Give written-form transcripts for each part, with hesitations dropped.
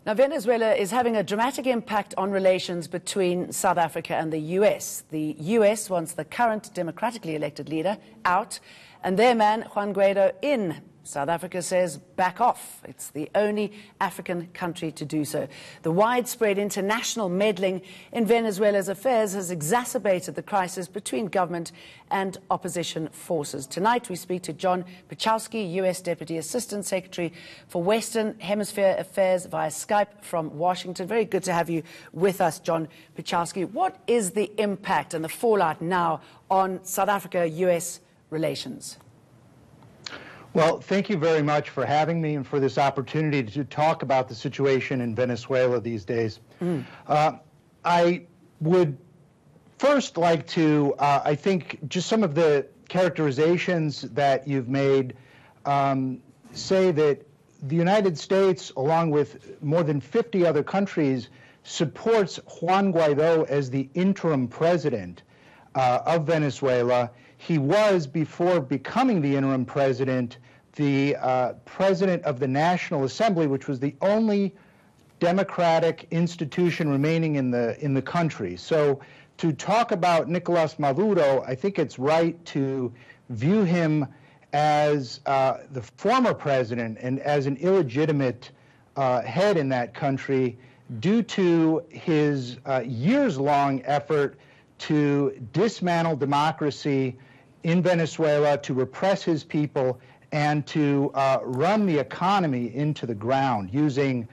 Now, Venezuela is having a dramatic impact on relations between South Africa and the US. The US wants the current democratically elected leader out, and their man, Juan Guaido, in. South Africa says back off. It's the only African country to do so. The widespread international meddling in Venezuela's affairs has exacerbated the crisis between government and opposition forces. Tonight we speak to John Piechowski, US Deputy Assistant Secretary for Western Hemisphere Affairs via Skype from Washington. Very good to have you with us, John Piechowski. What is the impact and the fallout now on South Africa-US relations? Well, thank you very much for having me and for this opportunity to talk about the situation in Venezuela these days. I would first like to, I think, just some of the characterizations that you've made say that the United States, along with more than 50 other countries, supports Juan Guaido as the interim president of Venezuela. He was, before becoming the interim president, the president of the National Assembly, which was the only democratic institution remaining in the country. So to talk about Nicolas Maduro, I think it's right to view him as the former president and as an illegitimate head in that country due to his years-long effort to dismantle democracy in Venezuela, to repress his people, and to run the economy into the ground using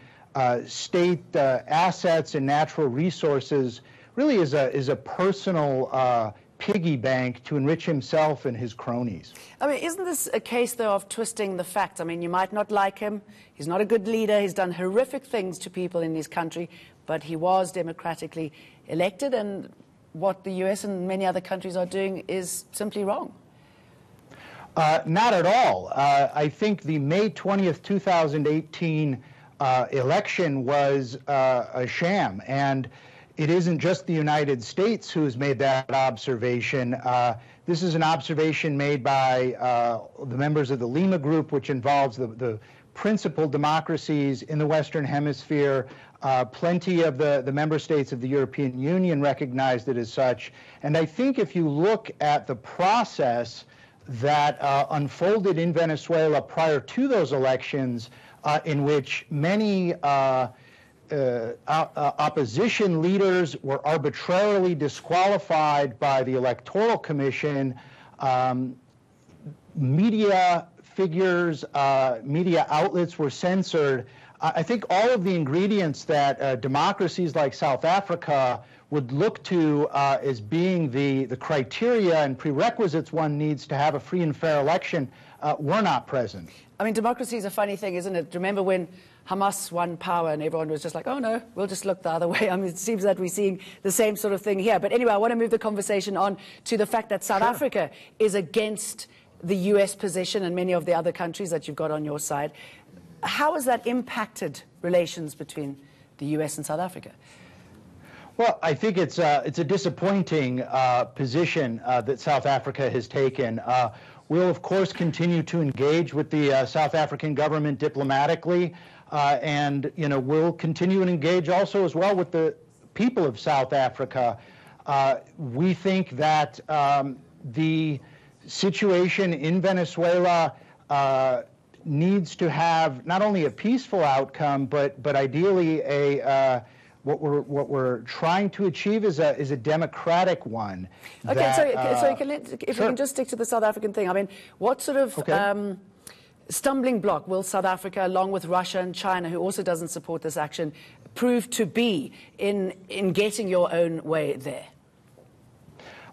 state assets and natural resources really as a personal piggy bank to enrich himself and his cronies. I mean, isn't this a case, though, of twisting the facts? I mean, you might not like him. He's not a good leader. He's done horrific things to people in his country, but he was democratically elected, and what the US and many other countries are doing is simply wrong. Not at all. I think the May 20th, 2018 election was a sham, and it isn't just the United States who has made that observation. This is an observation made by the members of the Lima Group, which involves the principal democracies in the Western Hemisphere. Plenty of the member states of the European Union recognized it as such. And I think if you look at the process that unfolded in Venezuela prior to those elections, in which many opposition leaders were arbitrarily disqualified by the Electoral Commission, media figures, media outlets were censored. I think all of the ingredients that democracies like South Africa would look to as being the criteria and prerequisites one needs to have a free and fair election were not present. I mean, democracy is a funny thing, isn't it? Remember when Hamas won power and everyone was just like, oh no, we'll just look the other way. I mean, it seems that we're seeing the same sort of thing here. But anyway, I want to move the conversation on to the fact that South Africa is against the US position and many of the other countries that you've got on your side. How has that impacted relations between the US and South Africa? Well, I think it's a disappointing position that South Africa has taken. We'll, of course, continue to engage with the South African government diplomatically, and we'll continue to engage also as well with the people of South Africa. We think that the situation in Venezuela needs to have not only a peaceful outcome, but ideally a what we're trying to achieve is a democratic one. Okay, that, sorry, if we can just stick to the South African thing. I mean, what sort of stumbling block will South Africa, along with Russia and China, who also doesn't support this action, prove to be in getting your own way there?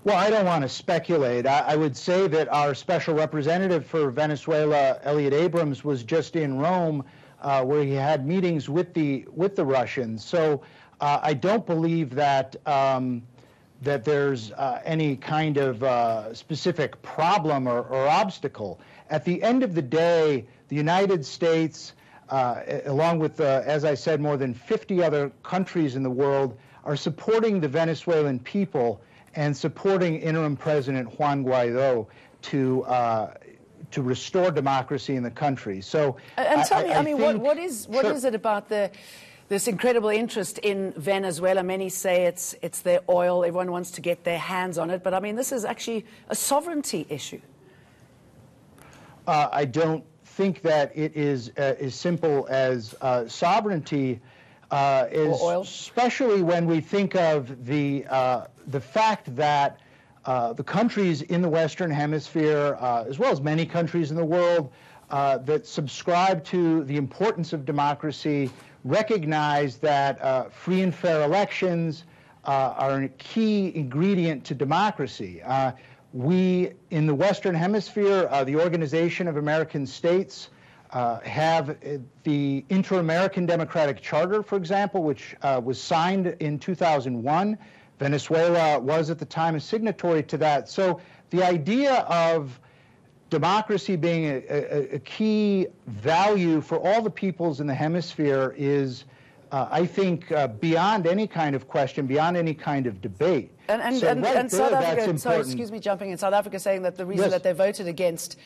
Well, I don't want to speculate. I would say that our special representative for Venezuela, Elliot Abrams, was just in Rome, where he had meetings with the Russians. So I don't believe that that there's any kind of specific problem or obstacle. At the end of the day, the United States, along with, as I said, more than 50 other countries in the world, are supporting the Venezuelan people and supporting interim President Juan Guaido to restore democracy in the country. So, and tell me, I mean, what is it about the this incredible interest in Venezuela. Many say it's their oil. Everyone wants to get their hands on it. But, I mean, this is actually a sovereignty issue. I don't think that it is as simple as sovereignty, especially when we think of the fact that the countries in the Western Hemisphere, as well as many countries in the world that subscribe to the importance of democracy, recognize that free and fair elections are a key ingredient to democracy. We, in the Western Hemisphere, the Organization of American States, have the Inter-American Democratic Charter, for example, which was signed in 2001. Venezuela was at the time a signatory to that. So the idea of democracy being a key value for all the peoples in the hemisphere is, I think, beyond any kind of question, beyond any kind of debate. And South Africa, sorry, excuse me, jumping in, South Africa saying that the reason that they voted against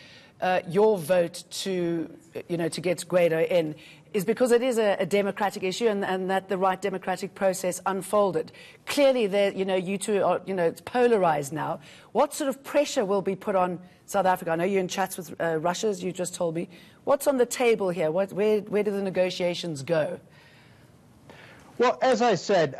your vote to get Guaido in is because it is a democratic issue and that the right democratic process unfolded. Clearly, you two are, it's polarized now. What sort of pressure will be put on South Africa? I know you're in chats with Russia, as you just told me. What's on the table here? Where do the negotiations go? Well, as I said,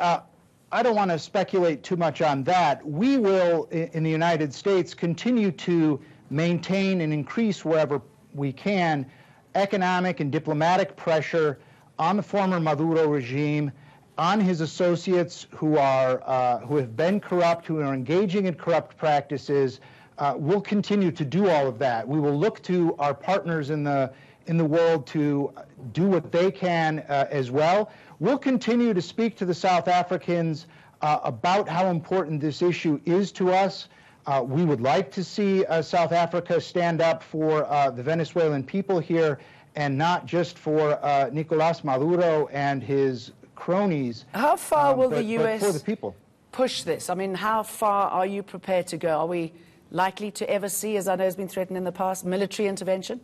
I don't want to speculate too much on that. We will, in the United States, continue to maintain and increase wherever we can economic and diplomatic pressure on the former Maduro regime, on his associates who have been corrupt, who are engaging in corrupt practices. We'll continue to do all of that. We will look to our partners in the world to do what they can as well. We'll continue to speak to the South Africans about how important this issue is to us. We would like to see South Africa stand up for the Venezuelan people here and not just for Nicolas Maduro and his cronies. How far will the U.S. for the people push this? I mean, how far are you prepared to go? Are we likely to ever see, as I know has been threatened in the past, military intervention?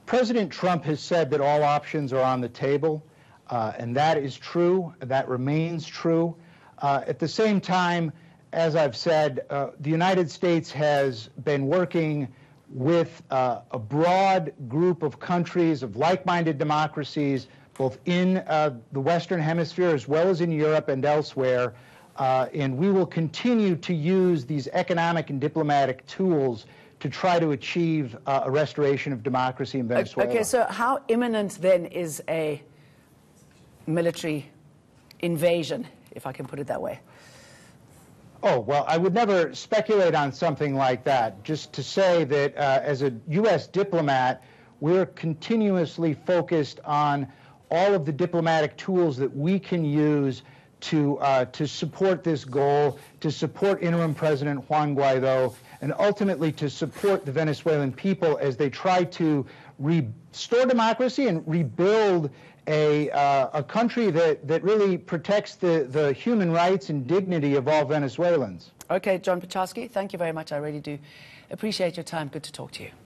President Trump has said that all options are on the table, and that is true. That remains true. At the same time, as I've said, the United States has been working with a broad group of countries, of like-minded democracies, both in the Western Hemisphere as well as in Europe and elsewhere, and we will continue to use these economic and diplomatic tools to try to achieve a restoration of democracy in Venezuela. Okay, so how imminent then is a military invasion, if I can put it that way? Oh, well, I would never speculate on something like that. Just to say that as a U.S. diplomat, we're continuously focused on all of the diplomatic tools that we can use to support this goal, to support interim President Juan Guaido, and ultimately to support the Venezuelan people as they try to restore democracy and rebuild a country that really protects the human rights and dignity of all Venezuelans. Okay, John Piechowski, thank you very much. I really do appreciate your time. Good to talk to you.